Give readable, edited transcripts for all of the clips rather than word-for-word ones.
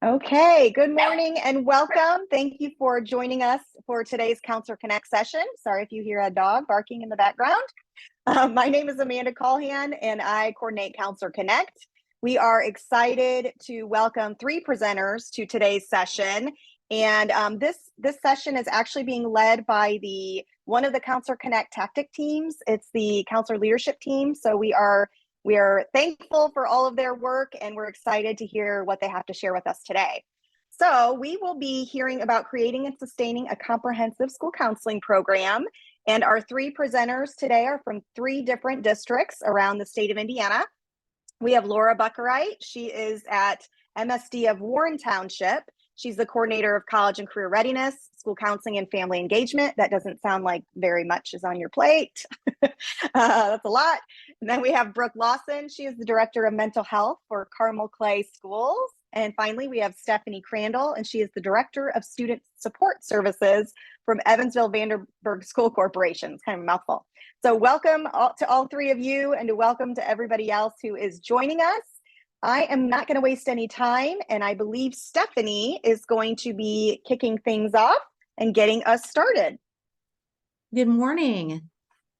Okay, good morning and welcome. Thank you for joining us for today's Counselor Connect session. Sorry if you hear a dog barking in the background. My name is Amanda Callahan and I coordinate Counselor Connect. We are excited to welcome three presenters to today's session. And this session is actually being led by one of the Counselor Connect tactic teams. It's the Counselor Leadership Team. So we are thankful for all of their work and we're excited to hear what they have to share with us today. So we will be hearing about creating and sustaining a comprehensive school counseling program. And our three presenters today are from three different districts around the state of Indiana. We have Laura Buckerite. She is at MSD of Warren Township. She's the coordinator of college and career readiness, school counseling, and family engagement. That doesn't sound like very much is on your plate. That's a lot. And then we have Brooke Lawson. She is the director of mental health for Carmel Clay Schools. And finally, we have Stephanie Crandall, and she is the director of student support services from Evansville Vanderburg School Corporation. It's kind of a mouthful. So welcome to all three of you and welcome to everybody else who is joining us. I am not going to waste any time, and I believe Stephanie is going to be kicking things off and getting us started. Good morning.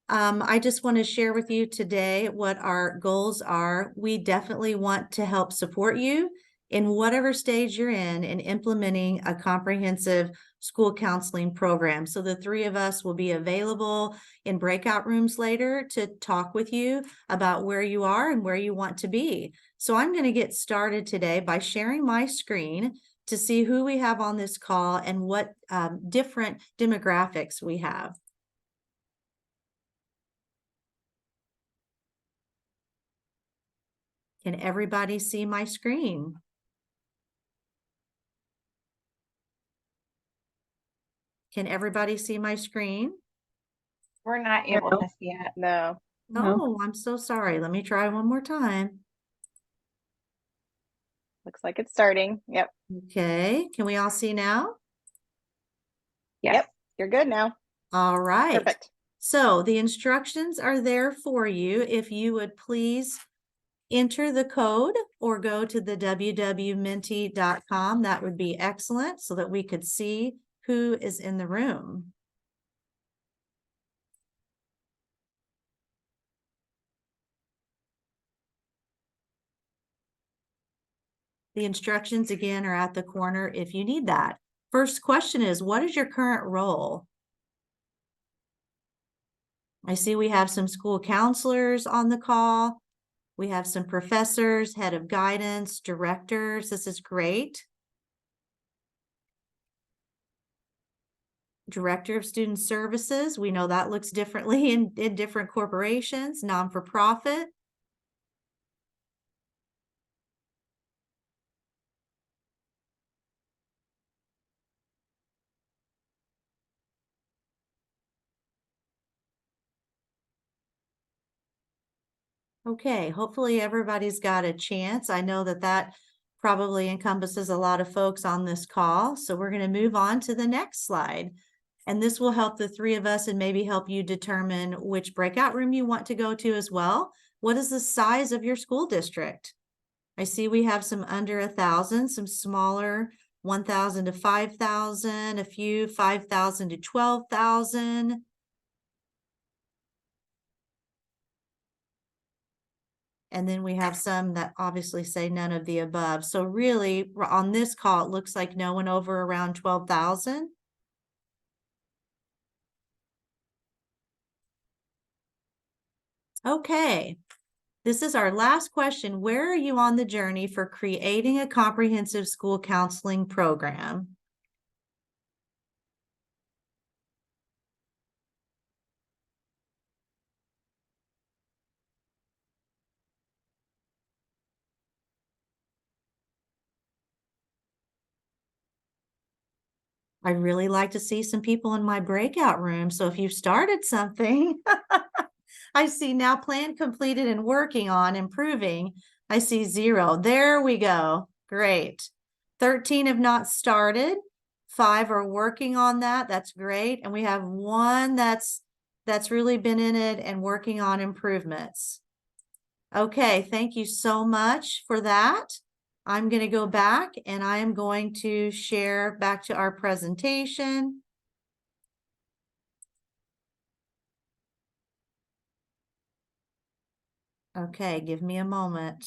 I just want to share with you today what our goals are. We definitely want to help support you in whatever stage you're in implementing a comprehensive school counseling program. So the three of us will be available in breakout rooms later to talk with you about where you are and where you want to be. So I'm going to get started today by sharing my screen to see who we have on this call and what different demographics we have. Can everybody see my screen? Can everybody see my screen? We're not able to see it. No. Oh, I'm so sorry. Let me try one more time. Looks like it's starting. Yep. Okay. Can we all see now? Yes. Yep. You're good now. All right. Perfect. So the instructions are there for you. If you would please enter the code or go to the www.menti.com, that would be excellent so that we could see who is in the room. The instructions again are at the corner if you need that. First question is, what is your current role? I see we have some school counselors on the call. We have some professors, head of guidance, directors. This is great. Director of Student Services. We know that looks differently in different corporations, non-for-profit. Okay, hopefully everybody's got a chance. I know that probably encompasses a lot of folks on this call. So we're going to move on to the next slide. And this will help the three of us and maybe help you determine which breakout room you want to go to as well. What is the size of your school district? I see we have some under 1,000, some smaller, 1,000 to 5,000, a few 5,000 to 12,000. And then we have some that obviously say none of the above. So really on this call, it looks like no one over around 12,000. Okay, this is our last question. Where are you on the journey for creating a comprehensive school counseling program? I really like to see some people in my breakout room. So if you've started something, I see now plan completed and working on improving. I see 0. There we go. Great. 13 have not started. 5 are working on that. That's great. And we have 1 that's really been in it and working on improvements. Okay, thank you so much for that. I'm going to go back and I am going to share back to our presentation. Okay, give me a moment.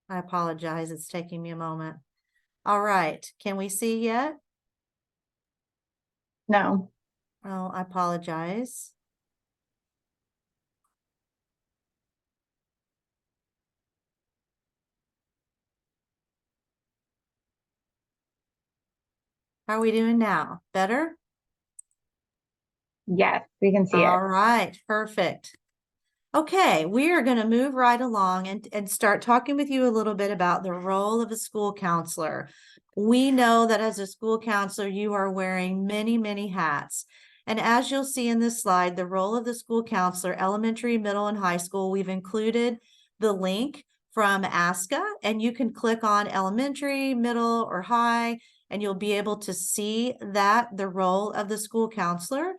I apologize, it's taking me a moment. All right, can we see yet? No. Oh, I apologize. How are we doing now? Better? Yes, we can see it. All right, perfect. Okay, we are going to move right along and start talking with you a little bit about the role of a school counselor. We know that as a school counselor, you are wearing many, many hats. And as you'll see in this slide, the role of the school counselor, elementary, middle, and high school, we've included the link from ASCA, and you can click on elementary, middle, or high, and you'll be able to see that the role of the school counselor.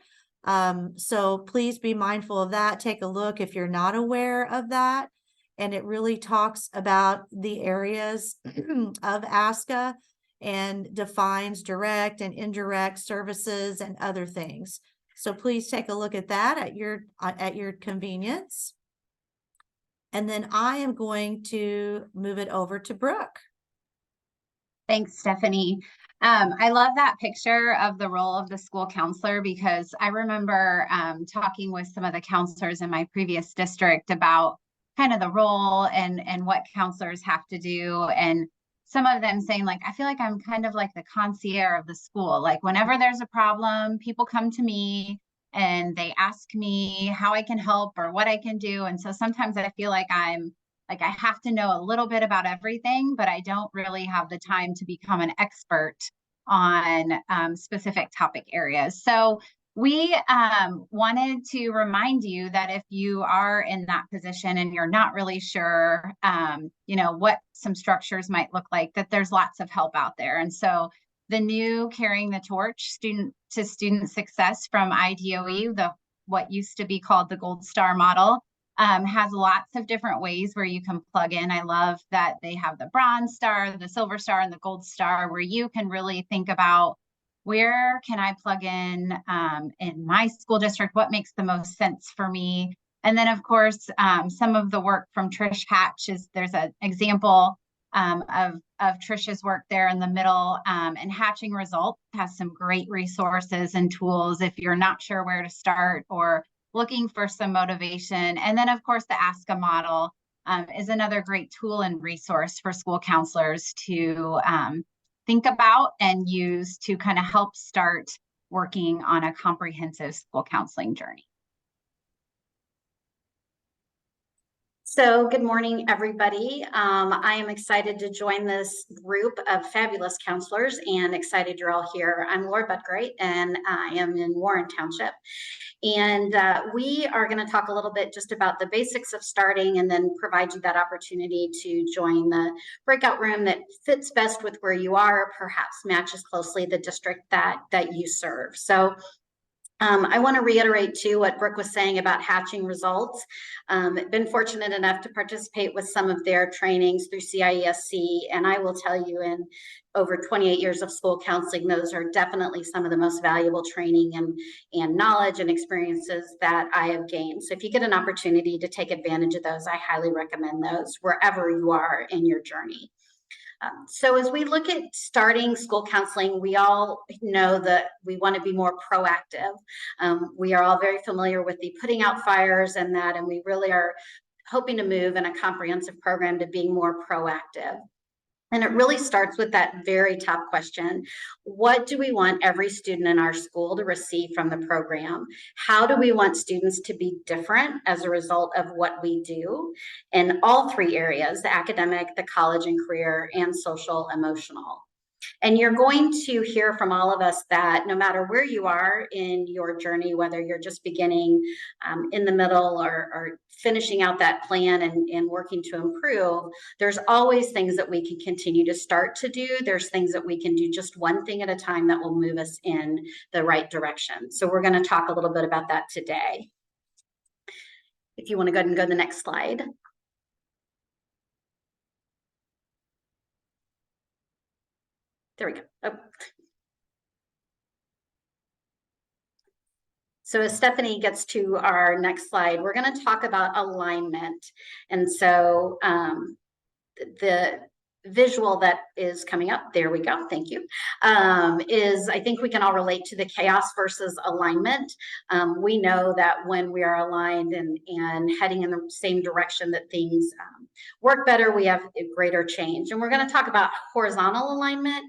So please be mindful of that. Take a look if you're not aware of that. And it really talks about the areas of ASCA and defines direct and indirect services and other things. So please take a look at that at your convenience. And then I am going to move it over to Brooke. Thanks, Stephanie. I love that picture of the role of the school counselor because I remember talking with some of the counselors in my previous district about kind of the role and what counselors have to do. And some of them saying like, I feel like I'm kind of like the concierge of the school. Like whenever there's a problem, people come to me and they ask me how I can help or what I can do. And so sometimes I feel like I have to know a little bit about everything, but I don't really have the time to become an expert on specific topic areas. So we wanted to remind you that if you are in that position and you're not really sure, what some structures might look like, that there's lots of help out there. And so the new Carrying the Torch student to student success from IDOE, what used to be called the Gold Star model, has lots of different ways where you can plug in. I love that they have the Bronze Star, the Silver Star, and the Gold Star, where you can really think about where can I plug in my school district, what makes the most sense for me. And then, of course, some of the work from Trish Hatch there's an example of Trish's work there in the middle, and Hatching Results has some great resources and tools if you're not sure where to start or looking for some motivation. And then, of course, the ASCA model is another great tool and resource for school counselors to think about and use to kind of help start working on a comprehensive school counseling journey. So good morning, everybody. I am excited to join this group of fabulous counselors and excited you're all here. I'm Laura Budgray and I am in Warren Township. And we are going to talk a little bit just about the basics of starting and then provide you that opportunity to join the breakout room that fits best with where you are, perhaps matches closely the district that you serve. So I want to reiterate too what Brooke was saying about Hatching Results. Been fortunate enough to participate with some of their trainings through CIESC, and I will tell you, in over 28 years of school counseling, those are definitely some of the most valuable training and knowledge and experiences that I have gained. So if you get an opportunity to take advantage of those, I highly recommend those wherever you are in your journey. So as we look at starting school counseling, we all know that we want to be more proactive. We are all very familiar with the putting out fires and we really are hoping to move in a comprehensive program to being more proactive. And it really starts with that very top question. What do we want every student in our school to receive from the program? How do we want students to be different as a result of what we do in all three areas, the academic, the college and career, and social emotional? And you're going to hear from all of us that no matter where you are in your journey, whether you're just beginning, in the middle, or finishing out that plan and working to improve, there's always things that we can continue to start to do. There's things that we can do just one thing at a time that will move us in the right direction. So we're going to talk a little bit about that today. If you want to go ahead and go to the next slide. There we go. Oh. So as Stephanie gets to our next slide, we're going to talk about alignment. And so the visual that is coming up, there we go, thank you, is I think we can all relate to the chaos versus alignment. We know that when we are aligned and heading in the same direction, that things work better, we have a greater change. And we're going to talk about horizontal alignment.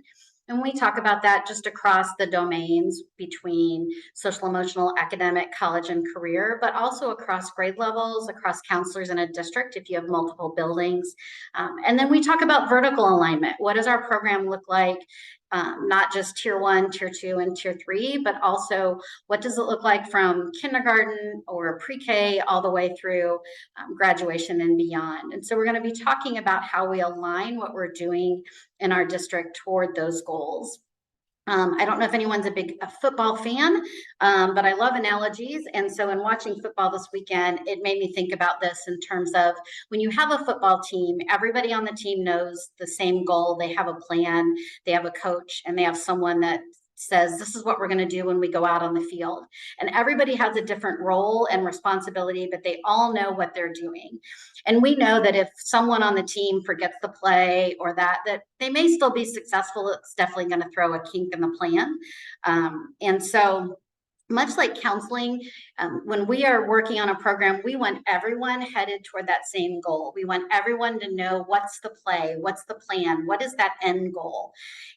And we talk about that just across the domains between social, emotional, academic, college, and career, but also across grade levels, across counselors in a district if you have multiple buildings. And then we talk about vertical alignment. What does our program look like? Not just tier 1, tier 2, and tier 3, but also what does it look like from kindergarten or pre-K all the way through graduation and beyond. And so we're going to be talking about how we align what we're doing in our district toward those goals. I don't know if anyone's a big football fan, but I love analogies. And so in watching football this weekend, it made me think about this in terms of when you have a football team, everybody on the team knows the same goal. They have a plan, they have a coach, and they have someone that says, this is what we're going to do when we go out on the field. And everybody has a different role and responsibility, but they all know what they're doing. And we know that if someone on the team forgets the play or that they may still be successful, it's definitely going to throw a kink in the plan. And so much like counseling, when we are working on a program, we want everyone headed toward that same goal. We want everyone to know what's the play, what's the plan, what is that end goal.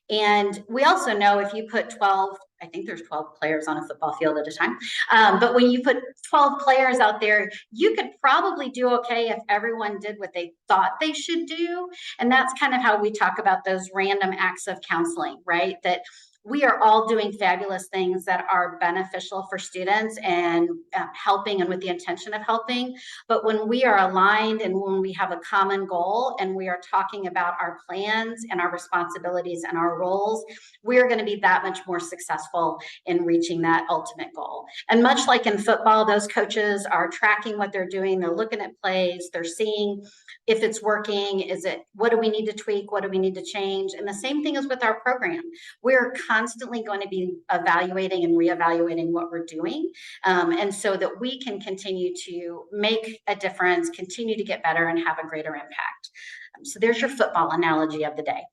And we also know if you put 12, I think there's 12 players on a football field at a time, but when you put 12 players out there, you could probably do okay if everyone did what they thought they should do. And that's kind of how we talk about those random acts of counseling, right? That we are all doing fabulous things that are beneficial for students and helping and with the intention of helping. But when we are aligned and when we have a common goal and we are talking about our plans and our responsibilities and our roles, we're going to be that much more successful in reaching that ultimate goal. And much like in football, those coaches are tracking what they're doing. They're looking at plays. They're seeing if it's working. Is it, what do we need to tweak? What do we need to change? And the same thing is with our program. We're constantly going to be evaluating and reevaluating what we're doing. And so that we can continue to make a difference, continue to get better and have a greater impact. So there's your football analogy of the day.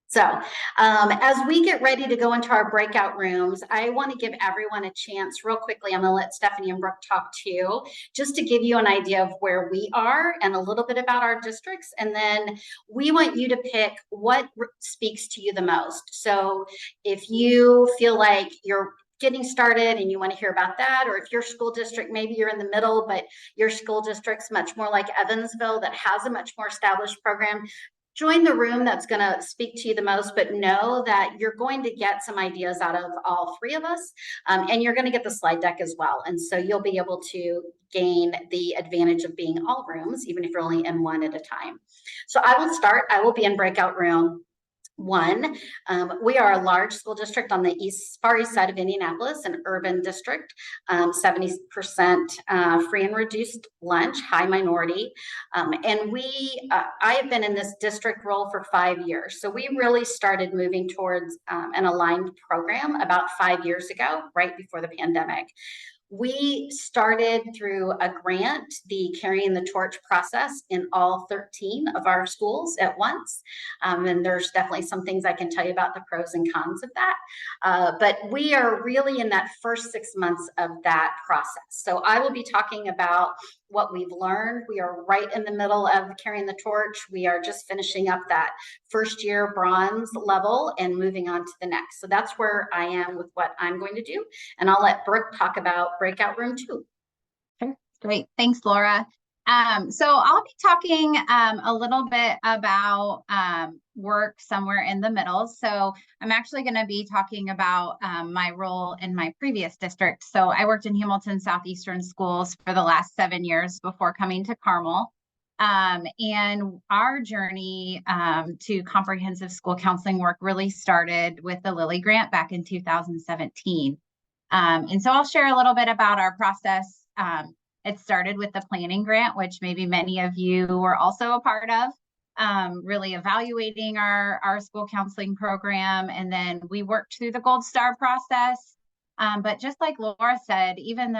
So as we get ready to go into our breakout rooms, I want to give everyone a chance real quickly. I'm going to let Stephanie and Brooke talk too, just to give you an idea of where we are and a little bit about our districts. And then we want you to pick what speaks to you the most. So if you feel like you're getting started and you want to hear about that, or if your school district, maybe you're in the middle, but your school district's much more like Evansville that has a much more established program, join the room that's going to speak to you the most, but know that you're going to get some ideas out of all three of us, and you're going to get the slide deck as well. And so you'll be able to gain the advantage of being all rooms, even if you're only in one at a time. So I will start. I will be in breakout room 1. We are a large school district on the far east side of Indianapolis, an urban district, 70% free and reduced lunch, high minority. And I have been in this district role for 5 years. So we really started moving towards an aligned program about 5 years ago, right before the pandemic. We started through a grant, the Carrying the Torch process in all 13 of our schools at once. And there's definitely some things I can tell you about the pros and cons of that. But we are really in that first 6 months of that process. So I will be talking about what we've learned. We are right in the middle of Carrying the Torch. We are just finishing up that first year bronze level and moving on to the next. So that's where I am with what I'm going to do. And I'll let Brooke talk about breakout room 2. Sure. Great. Thanks, Laura. So I'll be talking a little bit about work somewhere in the middle. So I'm actually going to be talking about my role in my previous district. So I worked in Hamilton Southeastern Schools for the last 7 years before coming to Carmel. And our journey to comprehensive school counseling work really started with the Lilly Grant back in 2017. And so I'll share a little bit about our process. It started with the planning grant, which maybe many of you were also a part of, really evaluating our school counseling program. And then we worked through the Gold Star process. But just like Laura said, even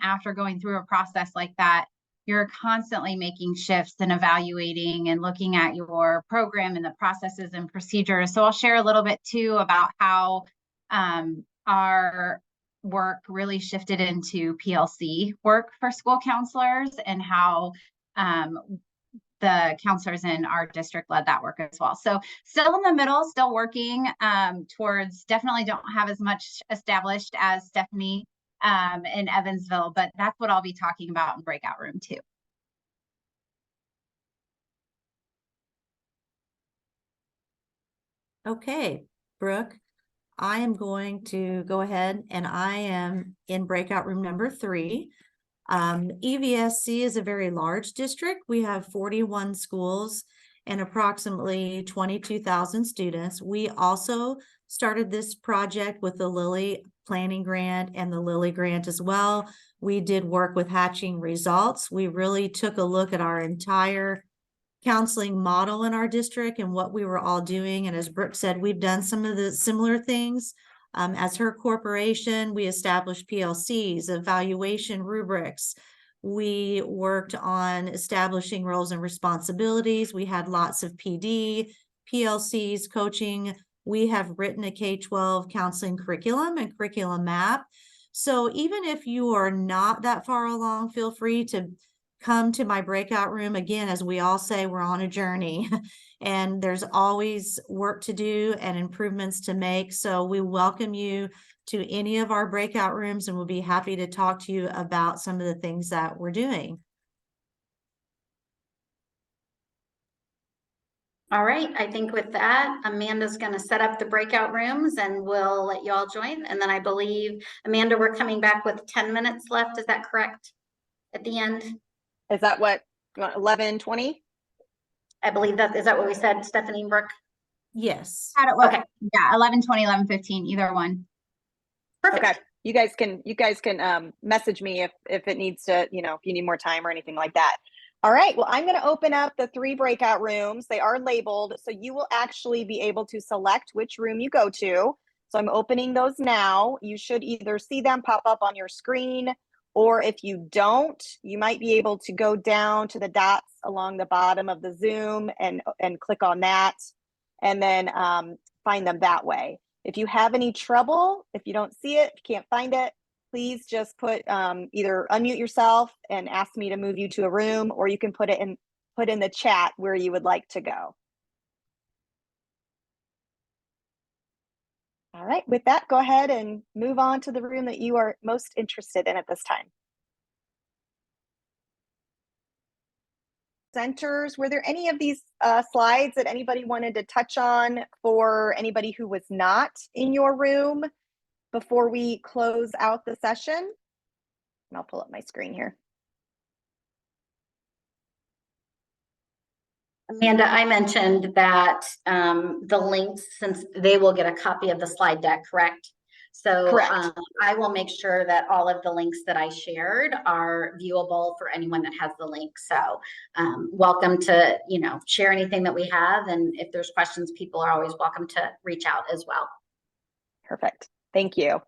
after going through a process like that, you're constantly making shifts and evaluating and looking at your program and the processes and procedures. So I'll share a little bit too about how our work really shifted into PLC work for school counselors and how the counselors in our district led that work as well. So still in the middle, still working towards, definitely don't have as much established as Stephanie in Evansville, but that's what I'll be talking about in breakout room too. Okay, Brooke, I am going to go ahead and I am in breakout room number 3. EVSC is a very large district. We have 41 schools and approximately 22,000 students. We also started this project with the Lilly Planning Grant and the Lilly Grant as well. We did work with Hatching Results. We really took a look at our entire counseling model in our district and what we were all doing. And as Brooke said, we've done some of the similar things. As her corporation, we established PLCs, evaluation rubrics. We worked on establishing roles and responsibilities. We had lots of PD, PLCs, coaching. We have written a K-12 counseling curriculum and curriculum map. So even if you are not that far along, feel free to come to my breakout room. Again, as we all say, we're on a journey and there's always work to do and improvements to make. So we welcome you to any of our breakout rooms and we'll be happy to talk to you about some of the things that we're doing. All right, I think with that, Amanda's going to set up the breakout rooms and we'll let you all join. And then I believe, Amanda, we're coming back with 10 minutes left. Is that correct? At the end? Is that what, 11:20? I believe that, is that what we said, Stephanie and Brooke? Yes. Okay. Yeah, 11:20, 11:15, either one. Perfect. Okay. You guys can message me if it needs to, if you need more time or anything like that. All right. Well, I'm going to open up the 3 breakout rooms. They are labeled, so you will actually be able to select which room you go to. So I'm opening those now. You should either see them pop up on your screen, or if you don't, you might be able to go down to the dots along the bottom of the Zoom and click on that, and then find them that way. If you have any trouble, if you don't see it, if you can't find it, please just put either unmute yourself and ask me to move you to a room, or you can put in the chat where you would like to go. All right, with that, go ahead and move on to the room that you are most interested in at this time. Presenters, were there any of these slides that anybody wanted to touch on for anybody who was not in your room before we close out the session? And I'll pull up my screen here. Amanda, I mentioned that the links, since they will get a copy of the slide deck, correct? So Correct. I will make sure that all of the links that I shared are viewable for anyone that has the link. So welcome to, share anything that we have. And if there's questions, people are always welcome to reach out as well. Perfect. Thank you.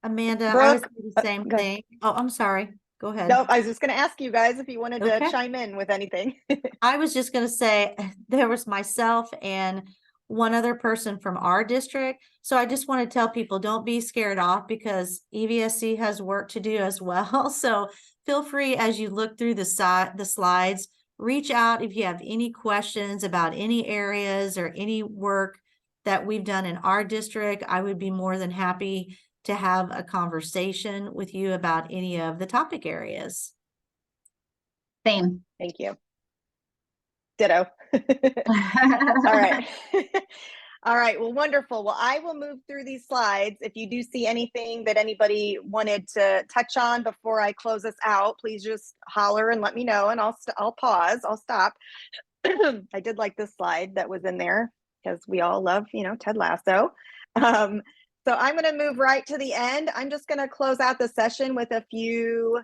Amanda, Brooke, I was doing the same go ahead. thing. Oh, I'm sorry. Go ahead. No, I was just going to ask you guys if you wanted to Okay. chime in with anything. I was just going to say there was myself and one other person from our district. So I just want to tell people, don't be scared off because EVSC has work to do as well. So feel free as you look through the slides, reach out if you have any questions about any areas or any work that we've done in our district. I would be more than happy to have a conversation with you about any of the topic areas. Same. Thank you. Ditto. All right. All right. Well, wonderful. Well, I will move through these slides. If you do see anything that anybody wanted to touch on before I close this out, please just holler and let me know, and I'll pause. I'll stop. I did like this slide that was in there because we all love, Ted Lasso. So I'm going to move right to the end. I'm just going to close out the session with a few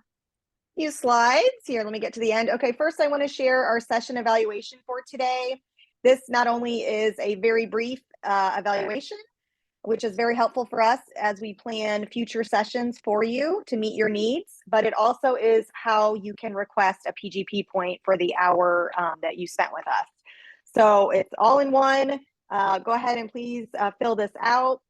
slides here. Let me get to the end. Okay, first I want to share our session evaluation for today. This not only is a very brief evaluation, which is very helpful for us as we plan future sessions for you to meet your needs, but it also is how you can request a PGP point for the hour that you spent with us. So it's all in one. Go ahead and please fill this out.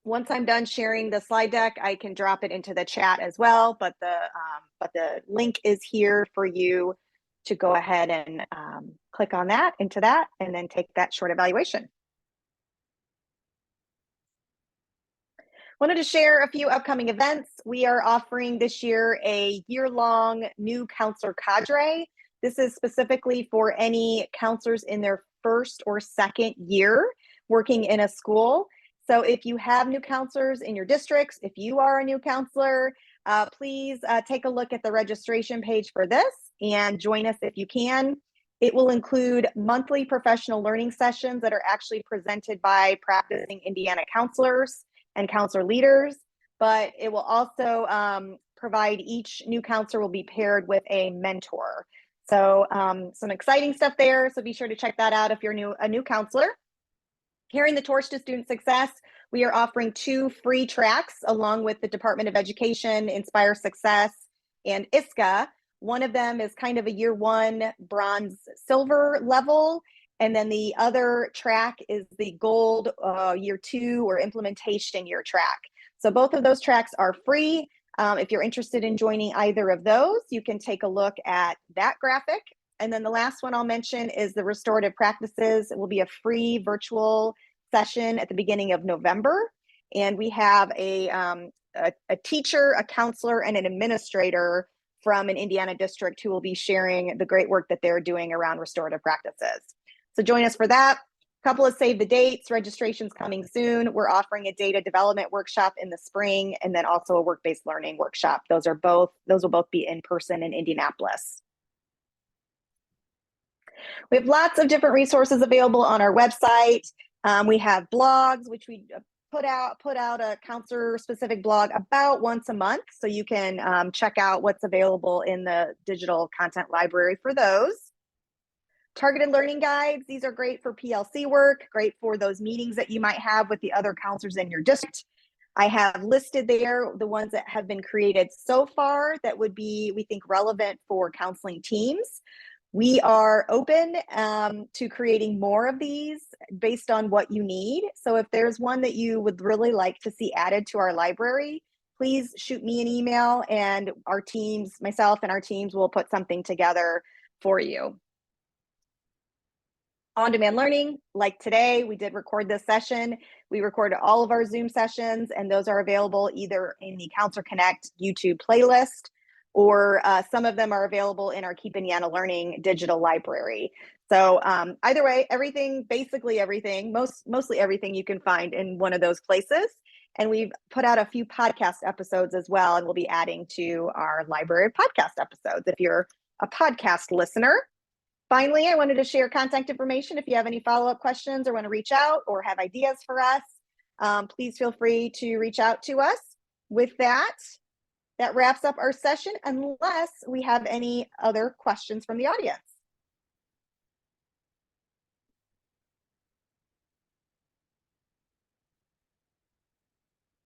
Once I'm done sharing the slide deck, I can drop it into the chat as well, but the link is here for you to go ahead and click on that, into that, and then take that short evaluation. Wanted to share a few upcoming events. We are offering this year a year-long new counselor cadre. This is specifically for any counselors in their first or second year working in a school. So if you have new counselors in your districts, if you are a new counselor, please take a look at the registration page for this and join us if you can. It will include monthly professional learning sessions that are actually presented by practicing Indiana counselors and counselor leaders, but it will also provide, each new counselor will be paired with a mentor. So some exciting stuff there. So be sure to check that out if you're a new counselor. Carrying the torch to student success, we are offering 2 free tracks along with the Department of Education, Inspire Success, and ISCA. One of them is kind of a year 1 bronze silver level, and then the other track is the gold year 2 or implementation year track. So both of those tracks are free. If you're interested in joining either of those, you can take a look at that graphic. And then the last one I'll mention is the restorative practices. It will be a free virtual session at the beginning of November. And we have a teacher, a counselor, and an administrator from an Indiana district who will be sharing the great work that they're doing around restorative practices. So join us for that. A couple of save the dates, registrations coming soon. We're offering a data development workshop in the spring, and then also a work-based learning workshop. Those will both be in person in Indianapolis. We have lots of different resources available on our website. We have blogs, which we put out a counselor specific blog about once a month. So you can check out what's available in the digital content library for those. Targeted learning guides. These are great for PLC work, great for those meetings that you might have with the other counselors in your district. I have listed there the ones that have been created so far that would be, we think, relevant for counseling teams. We are open to creating more of these based on what you need. So if there's one that you would really like to see added to our library, please shoot me an email, and our teams, myself and our teams, will put something together for you. On-demand learning, like today, we did record this session. We recorded all of our Zoom sessions, and those are available either in the Counselor Connect YouTube playlist, or some of them are available in our Keep Indiana Learning digital library. So either way, basically everything, mostly everything you can find in one of those places. And we've put out a few podcast episodes as well, and we'll be adding to our library of podcast episodes if you're a podcast listener. Finally, I wanted to share contact information. If you have any follow-up questions or want to reach out or have ideas for us, please feel free to reach out to us. With that wraps up our session, unless we have any other questions from the audience.